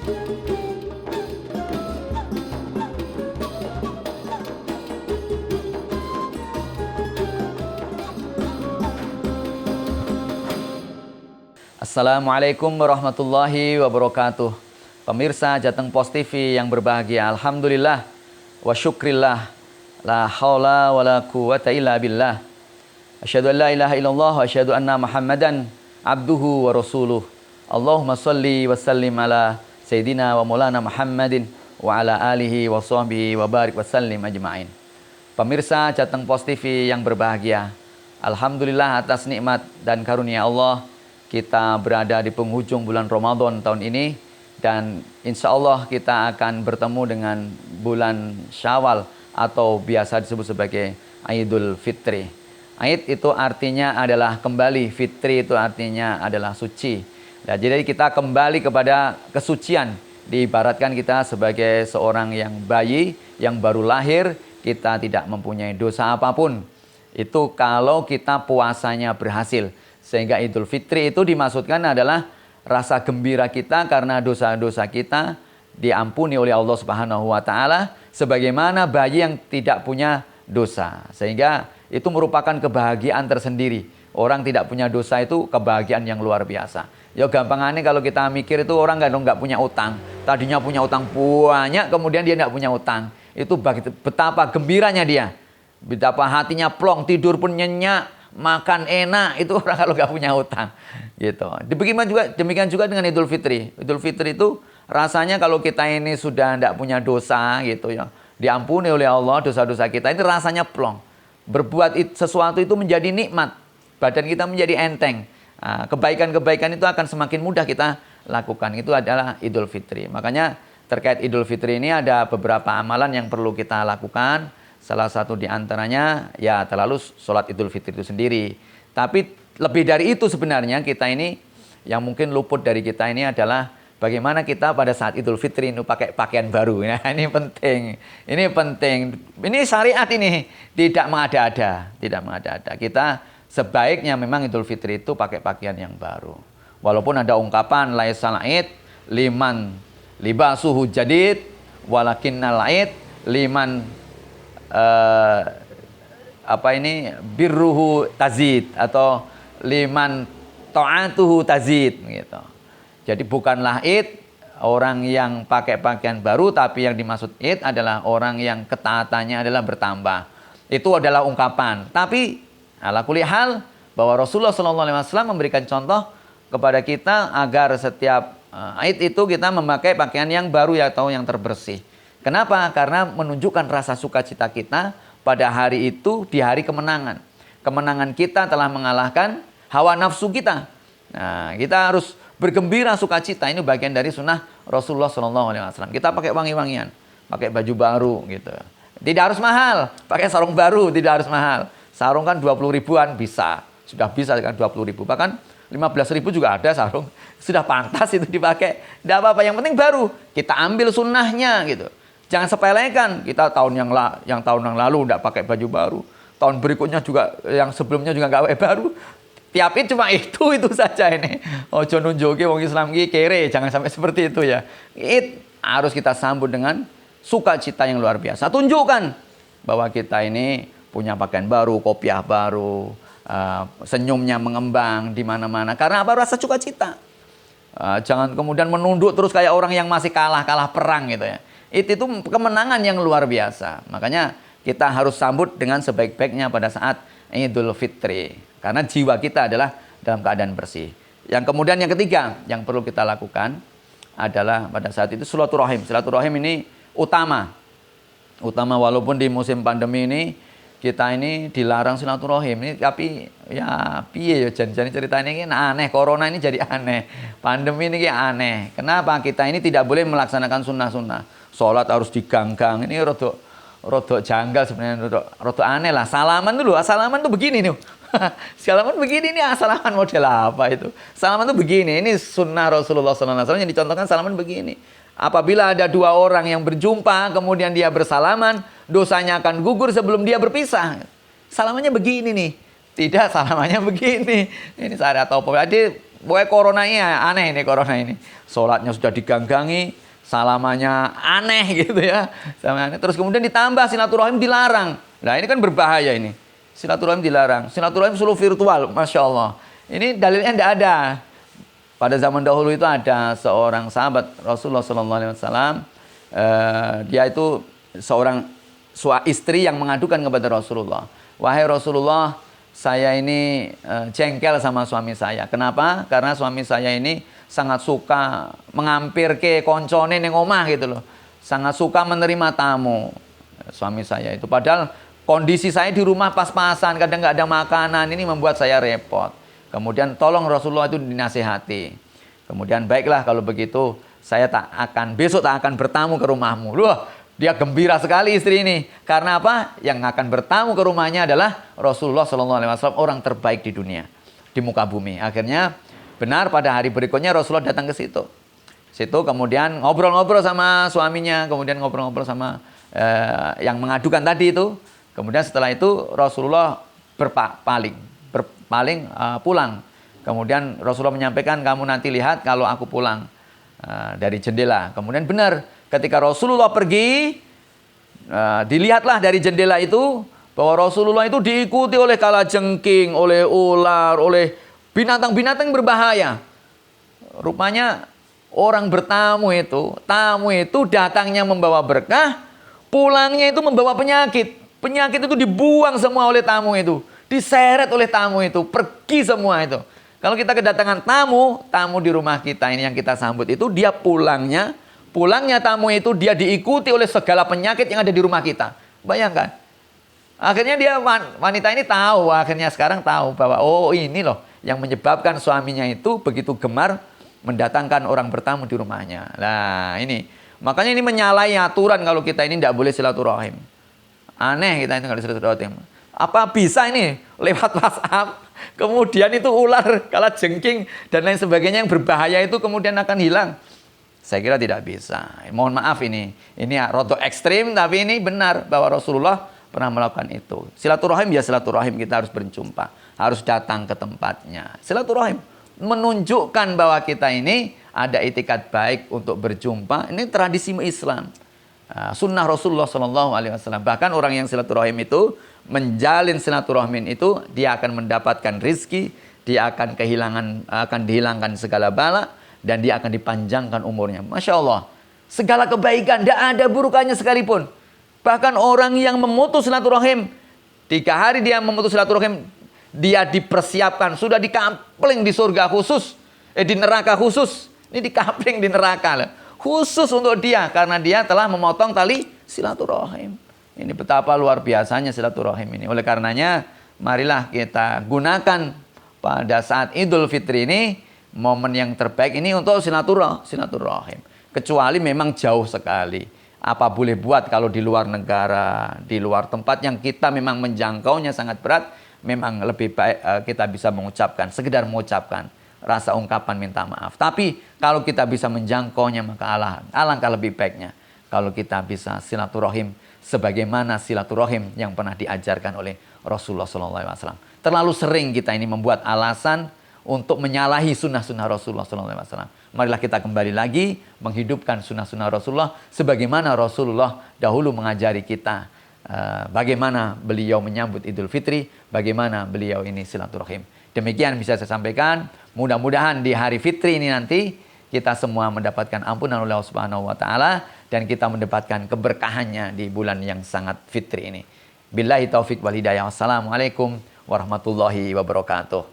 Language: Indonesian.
Assalamualaikum warahmatullahi wabarakatuh. Pemirsa Jateng Pos TV yang berbahagia, alhamdulillah wa syukrillah, la haula wa la quwata illa billah. Asyhadu an la ilaha illallah wa asyhadu anna Muhammadan abduhu wa rasuluh. Allahumma shalli wa sallim ala sayyidina wa maulana Muhammadin wa ala alihi wa sahbihi wa barik wa sallim ajma'in. Pemirsa Jateng Pos TV yang berbahagia, alhamdulillah atas nikmat dan karunia Allah, kita berada di penghujung bulan Ramadan tahun ini, dan insya Allah kita akan bertemu dengan bulan Syawal atau biasa disebut sebagai Idul Fitri. Aid itu artinya adalah kembali, Fitri itu artinya adalah suci. Nah, jadi kita kembali kepada kesucian. Diibaratkan kita sebagai seorang yang bayi yang baru lahir, kita tidak mempunyai dosa apapun. Itu kalau kita puasanya berhasil. Sehingga Idul Fitri itu dimaksudkan adalah rasa gembira kita karena dosa-dosa kita diampuni oleh Allah Subhanahu wa taala sebagaimana bayi yang tidak punya dosa. Sehingga itu merupakan kebahagiaan tersendiri. Orang tidak punya dosa itu kebahagiaan yang luar biasa. Ya gampangannya kalau kita mikir itu orang nggak punya utang. Tadinya punya utang banyak, kemudian dia nggak punya utang. Itu betapa gembiranya dia. Betapa hatinya plong, tidur pun nyenyak, makan enak, itu orang kalau nggak punya utang gitu. Demikian juga dengan Idul Fitri. Idul Fitri itu rasanya kalau kita ini sudah tidak punya dosa gitu ya, diampuni oleh Allah dosa-dosa kita, ini rasanya plong. Berbuat sesuatu itu menjadi nikmat, badan kita menjadi enteng. Nah, kebaikan-kebaikan itu akan semakin mudah kita lakukan. Itu adalah Idul Fitri. Makanya terkait Idul Fitri ini ada beberapa amalan yang perlu kita lakukan. Salah satu di antaranya ya terlalu sholat Idul Fitri itu sendiri. Tapi lebih dari itu sebenarnya kita ini yang mungkin luput dari kita ini adalah bagaimana kita pada saat Idul Fitri itu pakai pakaian baru. Nah, ini penting. Ini penting. Ini syariat ini tidak mengada-ada, tidak mengada-ada. Kita sebaiknya memang Idul Fitri itu pakai pakaian yang baru. Walaupun ada ungkapan laisal aid liman libasuhu jadid walakinnal aid liman birruhu tazid atau liman ta'atuhu tazid gitu. Jadi bukanlah id orang yang pakai pakaian baru, tapi yang dimaksud id adalah orang yang ketaatannya adalah bertambah. Itu adalah ungkapan. Tapi ala kulli hal bahwa Rasulullah SAW memberikan contoh kepada kita agar setiap id itu kita memakai pakaian yang baru ya, atau yang terbersih. Kenapa? Karena menunjukkan rasa sukacita kita pada hari itu, di hari kemenangan. Kemenangan kita telah mengalahkan hawa nafsu kita. Nah, kita harus bergembira, sukacita. Ini bagian dari sunnah Rasulullah SAW. Kita pakai wangi-wangian, pakai baju baru gitu. Tidak harus mahal, pakai sarung baru tidak harus mahal. Sarung kan 20 ribuan bisa, sudah bisa kan 20 ribu. Bahkan 15 ribu juga ada sarung. Sudah pantas itu dipakai. Tidak apa-apa, yang penting baru. Kita ambil sunnahnya gitu. Jangan sepelekan, kita tahun yang lalu tidak pakai baju baru. Tahun berikutnya juga, yang sebelumnya juga nggak pakai baru. Tiap itu cuma itu saja ini. Ojo nunjuki wong Islam ki kere, jangan sampai seperti itu ya. It harus kita sambut dengan sukacita yang luar biasa. Tunjukkan bahwa kita ini punya pakaian baru, kopiah baru, senyumnya mengembang di mana-mana. Karena apa? Rasa sukacita. Jangan kemudian menunduk terus kayak orang yang masih kalah perang gitu ya. Itu kemenangan yang luar biasa. Makanya kita harus sambut dengan sebaik-baiknya pada saat Idul Fitri. Karena jiwa kita adalah dalam keadaan bersih. Yang kemudian yang ketiga yang perlu kita lakukan adalah pada saat itu silaturahim. Silaturahim ini utama. Utama walaupun di musim pandemi ini kita ini dilarang silaturahim. Ini tapi ya piye ya jangan ceritanya ini aneh. Corona ini jadi aneh. Pandemi ini aneh. Kenapa? Kita ini tidak boleh melaksanakan sunnah-sunnah. Sholat harus diganggang. Ini rodok janggal sebenarnya, rodok aneh lah. Salaman dulu, salaman tuh begini nih. Salaman begini nih, salaman model apa itu? Salaman tuh begini. Ini sunnah Rasulullah SAW yang dicontohkan salaman begini. Apabila ada dua orang yang berjumpa, kemudian dia bersalaman, dosanya akan gugur sebelum dia berpisah. Salamannya begini nih. Tidak, salamannya begini. Ini saya atau jadi Pokoknya corona ini aneh ini corona ini. Sholatnya sudah diganggangi, salamannya aneh gitu ya. Sama aneh. Terus kemudian ditambah silaturahim dilarang. Nah ini kan berbahaya ini. Silaturahim dilarang. Silaturahim selalu virtual, Masya Allah. Ini dalilnya tidak ada. Pada zaman dahulu itu ada seorang sahabat Rasulullah SAW. Dia itu seorang istri yang mengadukan kepada Rasulullah. Wahai Rasulullah, saya ini jengkel sama suami saya. Kenapa? Karena suami saya ini sangat suka mengampir ke koncone ning omah gitu loh. Sangat suka menerima tamu. Suami saya itu. Padahal kondisi saya di rumah pas-pasan, kadang nggak ada makanan. Ini membuat saya repot. Kemudian tolong Rasulullah itu dinasihati. Kemudian baiklah kalau begitu, saya besok tak akan bertamu ke rumahmu. Loh, dia gembira sekali istri ini. Karena apa? Yang akan bertamu ke rumahnya adalah Rasulullah SAW, orang terbaik di dunia, di muka bumi. Akhirnya benar pada hari berikutnya Rasulullah datang ke situ. Kemudian ngobrol-ngobrol sama suaminya, kemudian ngobrol-ngobrol sama yang mengadukan tadi itu. Kemudian setelah itu Rasulullah berpaling pulang. Kemudian Rasulullah menyampaikan, kamu nanti lihat kalau aku pulang dari jendela. Kemudian benar. Ketika Rasulullah pergi, dilihatlah dari jendela itu bahwa Rasulullah itu diikuti oleh kalajengking, oleh ular, oleh binatang-binatang berbahaya. Rupanya orang tamu itu datangnya membawa berkah, pulangnya itu membawa penyakit. Penyakit itu dibuang semua oleh tamu itu, diseret oleh tamu itu, pergi semua itu. Kalau kita kedatangan tamu di rumah kita ini yang kita sambut itu, dia pulangnya tamu itu dia diikuti oleh segala penyakit yang ada di rumah kita. Bayangkan. Akhirnya wanita ini sekarang tahu bahwa ini loh yang menyebabkan suaminya itu begitu gemar mendatangkan orang bertamu di rumahnya. Nah ini, makanya ini menyalahi aturan kalau kita ini tidak boleh silaturahim. Aneh kita ini kalau silaturahim. Apa bisa ini lewat WhatsApp, kemudian itu ular, kalajengking dan lain sebagainya yang berbahaya itu kemudian akan hilang? Saya kira tidak bisa. Mohon maaf ini rodok ekstrim, tapi ini benar bahwa Rasulullah pernah melakukan itu. Silaturahim kita harus berjumpa, harus datang ke tempatnya. Silaturahim menunjukkan bahwa kita ini ada itikat baik untuk berjumpa. Ini tradisi Islam, sunnah Rasulullah SAW. Bahkan orang yang silaturahim itu menjalin silaturahim itu dia akan mendapatkan rizki, dia akan dihilangkan segala bala, dan dia akan dipanjangkan umurnya. Masya Allah. Segala kebaikan, tidak ada burukannya sekalipun. Bahkan orang yang memutus silaturahim, 3 hari dia memutus silaturahim, dia dipersiapkan, sudah dikapling di surga khusus, di neraka khusus. Ini dikapling di neraka. Khusus untuk dia, karena dia telah memotong tali silaturahim. Ini betapa luar biasanya silaturahim ini. Oleh karenanya, marilah kita gunakan pada saat Idul Fitri ini, momen yang terbaik ini untuk silaturahim. Kecuali memang jauh sekali. Apa boleh buat kalau di luar negara, di luar tempat yang kita memang menjangkaunya sangat berat, memang lebih baik kita bisa sekedar mengucapkan rasa ungkapan minta maaf. Tapi kalau kita bisa menjangkaunya, maka alangkah lebih baiknya kalau kita bisa silaturahim sebagaimana silaturahim yang pernah diajarkan oleh Rasulullah SAW. Terlalu sering kita ini membuat alasan untuk menyalahi sunnah-sunnah Rasulullah SAW. Marilah kita kembali lagi menghidupkan sunnah-sunnah Rasulullah sebagaimana Rasulullah dahulu mengajari kita bagaimana beliau menyambut Idul Fitri, bagaimana beliau ini silaturahim. Demikian bisa saya sampaikan. Mudah-mudahan di hari Fitri ini nanti kita semua mendapatkan ampunan oleh Allah Subhanahu wa taala dan kita mendapatkan keberkahannya di bulan yang sangat fitri ini. Billahi taufik wal hidayah. Wassalamualaikum warahmatullahi wabarakatuh.